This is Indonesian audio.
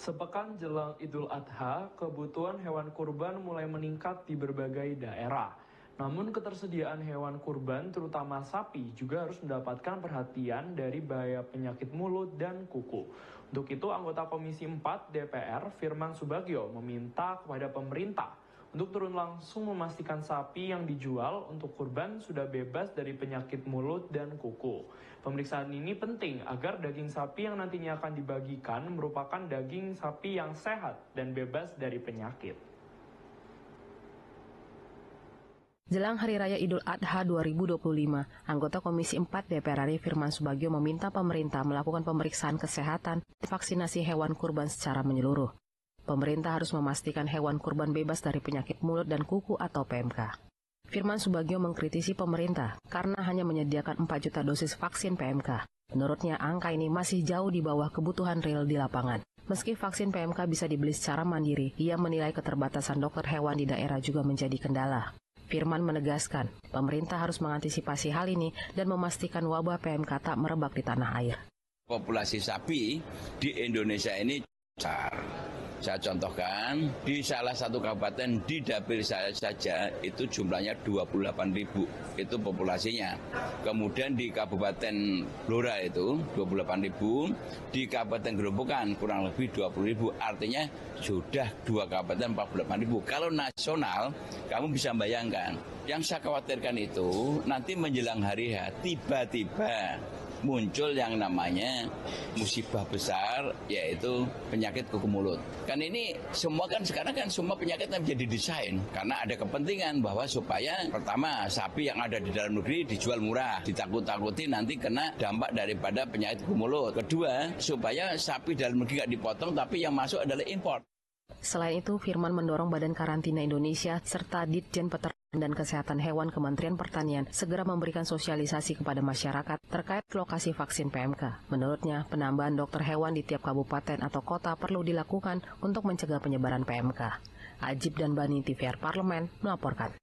Sepekan jelang Idul Adha, kebutuhan hewan kurban mulai meningkat di berbagai daerah. Namun ketersediaan hewan kurban, terutama sapi, juga harus mendapatkan perhatian dari bahaya penyakit mulut dan kuku. Untuk itu, anggota Komisi 4 DPR, Firman Subagio, meminta kepada pemerintah untuk turun langsung memastikan sapi yang dijual untuk kurban sudah bebas dari penyakit mulut dan kuku. Pemeriksaan ini penting agar daging sapi yang nantinya akan dibagikan merupakan daging sapi yang sehat dan bebas dari penyakit. Jelang Hari Raya Idul Adha 2025, anggota Komisi 4 DPR RI Firman Subagio meminta pemerintah melakukan pemeriksaan kesehatan dan vaksinasi hewan kurban secara menyeluruh. Pemerintah harus memastikan hewan kurban bebas dari penyakit mulut dan kuku atau PMK. Firman Subagio mengkritisi pemerintah karena hanya menyediakan 4 juta dosis vaksin PMK. Menurutnya, angka ini masih jauh di bawah kebutuhan real di lapangan. Meski vaksin PMK bisa dibeli secara mandiri, ia menilai keterbatasan dokter hewan di daerah juga menjadi kendala. Firman menegaskan, pemerintah harus mengantisipasi hal ini dan memastikan wabah PMK tak merebak di tanah air. Populasi sapi di Indonesia ini besar. Saya contohkan, di salah satu kabupaten di dapil saya saja itu jumlahnya 28.000, itu populasinya. Kemudian di Kabupaten Blora itu 28.000, di Kabupaten Gerobokan kurang lebih 20.000, artinya sudah 2 kabupaten 48.000. Kalau nasional, kamu bisa bayangkan, yang saya khawatirkan itu nanti menjelang hari H, tiba-tiba muncul yang namanya musibah besar, yaitu penyakit kuku mulut. Kan ini semua kan sekarang kan semua penyakit menjadi desain karena ada kepentingan bahwa supaya pertama sapi yang ada di dalam negeri dijual murah, ditakut-takuti nanti kena dampak daripada penyakit kuku mulut. Kedua, supaya sapi dalam negeri nggak dipotong tapi yang masuk adalah impor. Selain itu, Firman mendorong Badan Karantina Indonesia serta Ditjen Peternakan dan Kesehatan Hewan Kementerian Pertanian segera memberikan sosialisasi kepada masyarakat terkait lokasi vaksin PMK. Menurutnya, penambahan dokter hewan di tiap kabupaten atau kota perlu dilakukan untuk mencegah penyebaran PMK. Ajib dan Bani TVR Parlemen melaporkan.